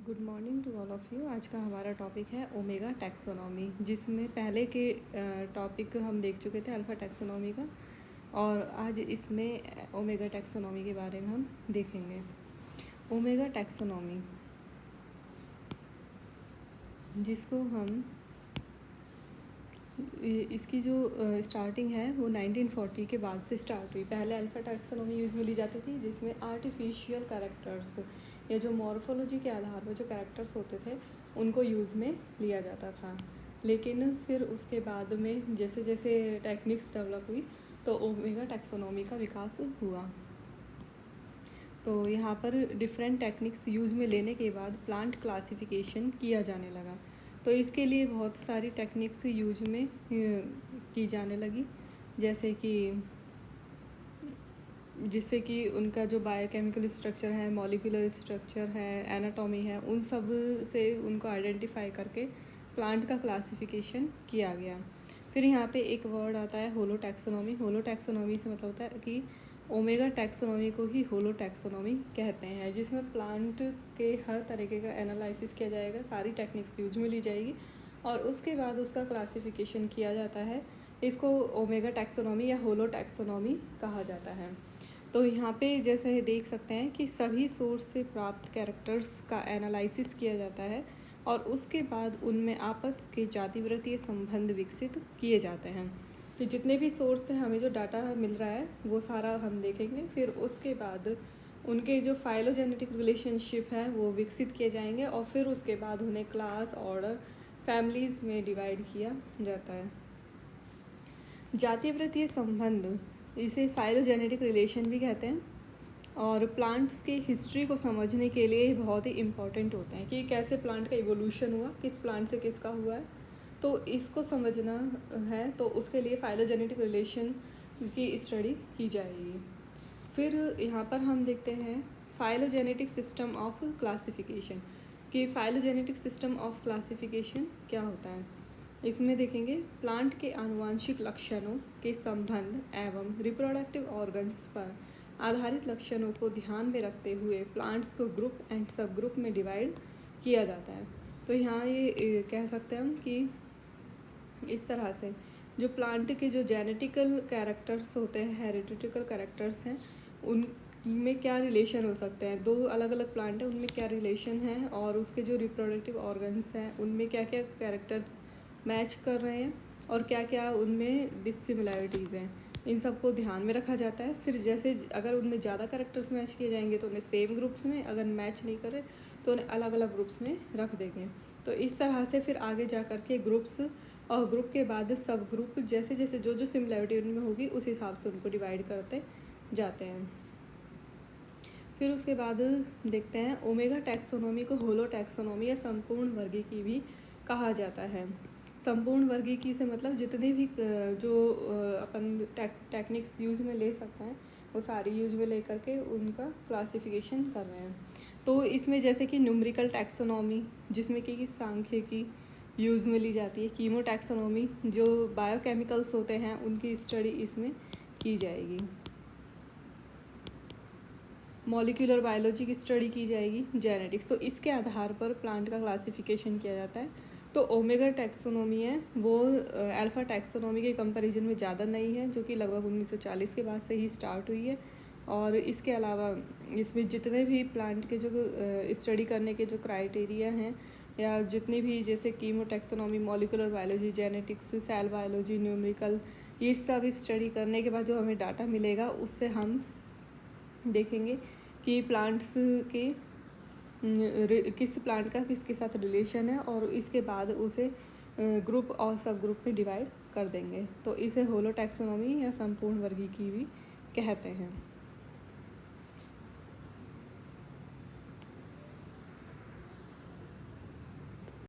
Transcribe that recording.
Good morning to all of you. आज का हमारा टॉपिक है ओमेगा टैक्सोनॉमी, जिसमें पहले के टॉपिक हम देख चुके थे अल्फ़ा टैक्सोनॉमी का, और आज इसमें ओमेगा टैक्सोनॉमी के बारे में हम देखेंगे। ओमेगा टैक्सोनॉमी, जिसको हम इसकी जो स्टार्टिंग है वो 1940 के बाद से स्टार्ट हुई। पहले अल्फ़ा टैक्सोनॉमी यूज़ में ली जाती थी, जिसमें आर्टिफिशियल कैरेक्टर्स या जो मॉर्फोलॉजी के आधार पर जो कैरेक्टर्स होते थे उनको यूज़ में लिया जाता था। लेकिन फिर उसके बाद में जैसे जैसे टेक्निक्स डेवलप हुई तो ओमेगा टैक्सोनॉमी का विकास हुआ। तो यहाँ पर डिफरेंट टेक्निक्स यूज़ में लेने के बाद प्लांट क्लासिफिकेशन किया जाने लगा। तो इसके लिए बहुत सारी टेक्निक्स यूज में की जाने लगी, जैसे कि जिससे कि उनका जो बायोकेमिकल स्ट्रक्चर है, मॉलिक्यूलर स्ट्रक्चर है, एनाटॉमी है, उन सब से उनको आइडेंटिफाई करके प्लांट का क्लासिफिकेशन किया गया। फिर यहाँ पे एक वर्ड आता है होलो टैक्सोनॉमी। होलो टैक्सोनॉमी से मतलब होता है कि ओमेगा टैक्सोनॉमी को ही होलो टैक्सोनॉमी कहते हैं, जिसमें प्लांट के हर तरीके का एनालिसिस किया जाएगा, सारी टेक्निक्स यूज में ली जाएगी और उसके बाद उसका क्लासिफिकेशन किया जाता है। इसको ओमेगा टैक्सोनॉमी या होलो टैक्सोनॉमी कहा जाता है। तो यहाँ पे जैसे देख सकते हैं कि सभी सोर्स से प्राप्त कैरेक्टर्स का एनालिसिस किया जाता है और उसके बाद उनमें आपस के जातिवृत्तीय संबंध विकसित किए जाते हैं। तो जितने भी सोर्स से हमें जो डाटा मिल रहा है वो सारा हम देखेंगे। फिर उसके बाद उनके जो फाइलोजेनेटिक रिलेशनशिप है वो विकसित किए जाएंगे और फिर उसके बाद उन्हें क्लास, ऑर्डर, फैमिलीज़ में डिवाइड किया जाता है। जातिवृत्तीय संबंध, इसे फाइलोजेनेटिक रिलेशन भी कहते हैं, और प्लांट्स की हिस्ट्री को समझने के लिए बहुत ही इम्पॉर्टेंट होते हैं कि कैसे प्लांट का इवोल्यूशन हुआ, किस प्लांट से किसका हुआ है। तो इसको समझना है तो उसके लिए फाइलोजेनेटिक रिलेशन की स्टडी की जाएगी। फिर यहाँ पर हम देखते हैं फाइलोजेनेटिक सिस्टम ऑफ क्लासिफिकेशन, कि फाइलोजेनेटिक सिस्टम ऑफ क्लासिफिकेशन क्या होता है। इसमें देखेंगे प्लांट के आनुवांशिक लक्षणों के संबंध एवं रिप्रोडक्टिव ऑर्गन्स पर आधारित लक्षणों को ध्यान में रखते हुए प्लांट्स को ग्रुप एंड सब ग्रुप में डिवाइड किया जाता है। तो यहाँ ये कह सकते हैं हम कि इस तरह से जो प्लांट के जो जेनेटिकल कैरेक्टर्स होते हैं, हेरिडिटिकल कैरेक्टर्स हैं, उनमें क्या रिलेशन हो सकते हैं। दो अलग अलग प्लांट हैं, उनमें क्या रिलेशन है और उसके जो रिप्रोडक्टिव ऑर्गन्स हैं उनमें क्या क्या कैरेक्टर मैच कर रहे हैं और क्या क्या उनमें डिसिमिलैरिटीज़ हैं, इन सबको ध्यान में रखा जाता है। फिर जैसे अगर उनमें ज़्यादा कैरेक्टर्स मैच किए जाएंगे तो उन्हें सेम ग्रुप्स में, अगर मैच नहीं करे तो उन्हें अलग अलग ग्रुप्स में रख देंगे। तो इस तरह से फिर आगे जा कर के ग्रुप्स और ग्रुप के बाद सब ग्रुप, जैसे जैसे जो जो सिमिलैरिटी उनमें होगी उस हिसाब से उनको डिवाइड करते जाते हैं। फिर उसके बाद देखते हैं ओमेगा टैक्सोनॉमी को होलो टैक्सोनॉमी या संपूर्ण वर्गीकी भी कहा जाता है। संपूर्ण वर्गीकी से मतलब जितने भी जो अपन टेक्निक्स यूज़ में ले सकते हैं वो सारी यूज़ में ले करके उनका क्लासिफिकेशन कर रहे हैं। तो इसमें जैसे कि न्यूमेरिकल टैक्सोनॉमी, जिसमें कि सांख्यिकी यूज़ में ली जाती है। कीमो टैक्सोनॉमी, जो बायोकेमिकल्स होते हैं उनकी स्टडी इसमें की जाएगी। मॉलिक्यूलर बायोलॉजी की स्टडी की जाएगी। जेनेटिक्स, तो इसके आधार पर प्लांट का क्लासिफिकेशन किया जाता है। तो ओमेगा टैक्सोनॉमी है वो अल्फ़ा टैक्सोनॉमी के कंपैरिजन में ज़्यादा नई है, जो कि लगभग 1940 के बाद से ही स्टार्ट हुई है। और इसके अलावा इसमें जितने भी प्लांट के जो स्टडी करने के जो क्राइटेरिया हैं, या जितनी भी जैसे chemotaxonomy, molecular biology, genetics, cell biology, numerical, ये सब स्टडी करने के बाद जो हमें डाटा मिलेगा उससे हम देखेंगे कि प्लांट्स के किस प्लांट का किसके साथ रिलेशन है और इसके बाद उसे ग्रुप और सब ग्रुप में डिवाइड कर देंगे। तो इसे होलो टैक्सोनॉमी या संपूर्ण वर्गीकी भी कहते हैं।